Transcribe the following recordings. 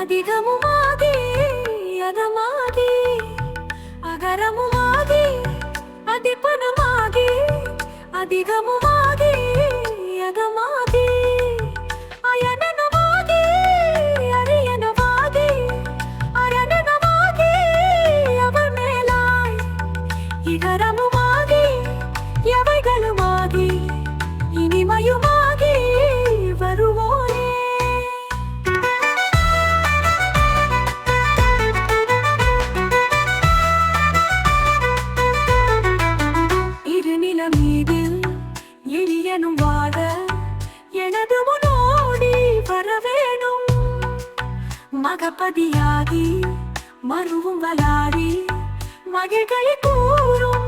அதிகமுமாகி அதமாகி அகரமுமாகி அதிபனமாகி அதிகமுமாகி அதமாகி அயனனமாகி அரியனமாகி அரணனமாகி அவர் மேலாய் இகரமுமாகி எவைகளுமாகி இனிமையுமாகி வருவோனே. இருநிலமீதில் எளியனும் வாழ எனது முன்னோடி வரவேணும். மகபதியாகி மருவும் வளாரி மகிழ்களை கூறும்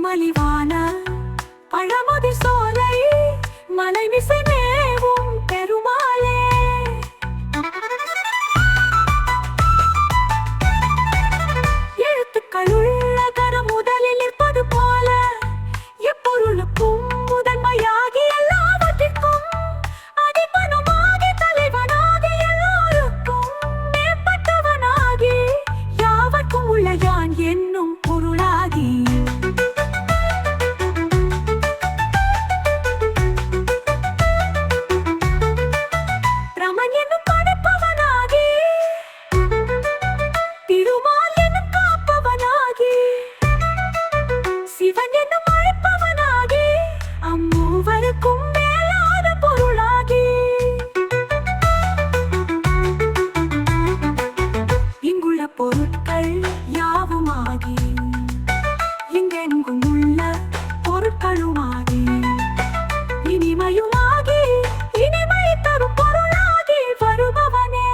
மலிவான பழமதி சோலை மலை மிசை மேவும் பெருமாளே. எழுத்துக்களுள்ள கரம் முதலில் இருப்பது போல எப்பொருளுக்கும் முதன்மையாகி எல்லாவற்றிற்கும் அதிபனுமாகி தலைவனாகி எல்லோருக்கும் மேம்பட்டவனாகி யாவர்க்கும் உள்ள யான் என்னும் பொருளாகி பொருட்கள் யாவுமாகி இங்கெங்கும் உள்ள பொருட்களுமாகி இனிமையுமாகி இனிமை தரும் பொருளாகி வருபவனே.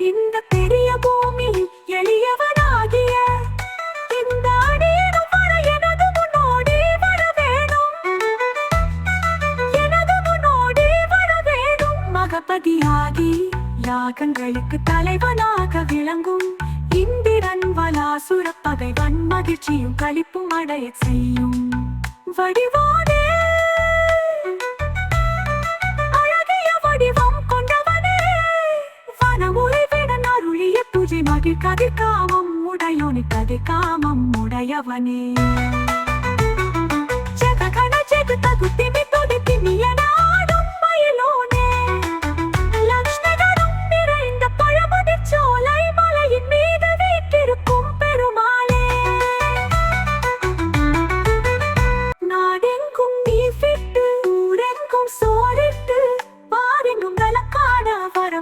இந்த பெரிய பூமியில் எளியவனாகிய இந்த அடியனும் வர எனது முன்னோடி வர வேணும். எனது முன்னோடி வர வேணும். மகபதியாகி யாகங்களுக்கு தலைவனாக விளங்கும் இந்திரன் வலாசுர பகைவன் மகிழ்ச்சியும் களிப்பும் அடைய செய்யும் வடிவானே. அழகிய வடிவம் கொண்டவனே வனமுறை விடன் அருளிய பூஜை மகிழ் கதிர் காமம் உடையோனி கதிர் காமம் உடையவனே. ஜெககண ஜெகதகு திமி தொடி திமியன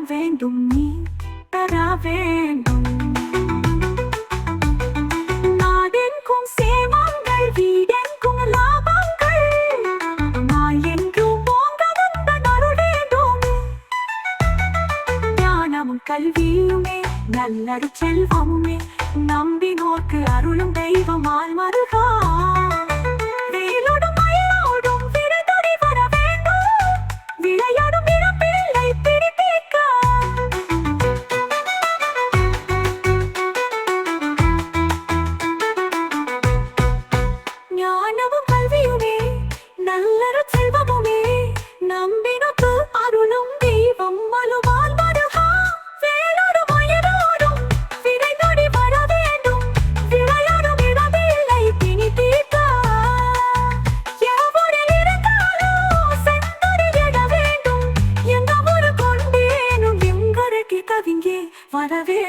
வேண்டும் நீ தர வேண்டும். நாடெங்கும் சேமங்கள் வீடெங்கும் லாபங்கள் நாள் என்றும் போங்க வந்த அருள் வேண்டும். ஞானமும் கல்வியுமே நல்லரு செல்வமுமே நம்பினோர்க்கு அருளும் தெய்வமால் மருகா. வேலோடும் மயிலோடும் விரைதொடி வர வேண்டும். விளையாடும் இளம்பிள்ளை நல்லரு செல்வமுமே நம்பினோர்க்கு அருளும் தெய்வம் மலுவால் மருகா. வேலோடும் மயிலோடும் விரைதொடி வர வேண்டும். விளையாடும் இடமில்லை பிணி தீர்க்க. எவ்வொழில் இருந்தாலும் சென்றடைந்திட வேண்டும். எந்த ஒரு கொண்டேனும் எங்கரைக்கு கவிங்கே வர வேண்டும்.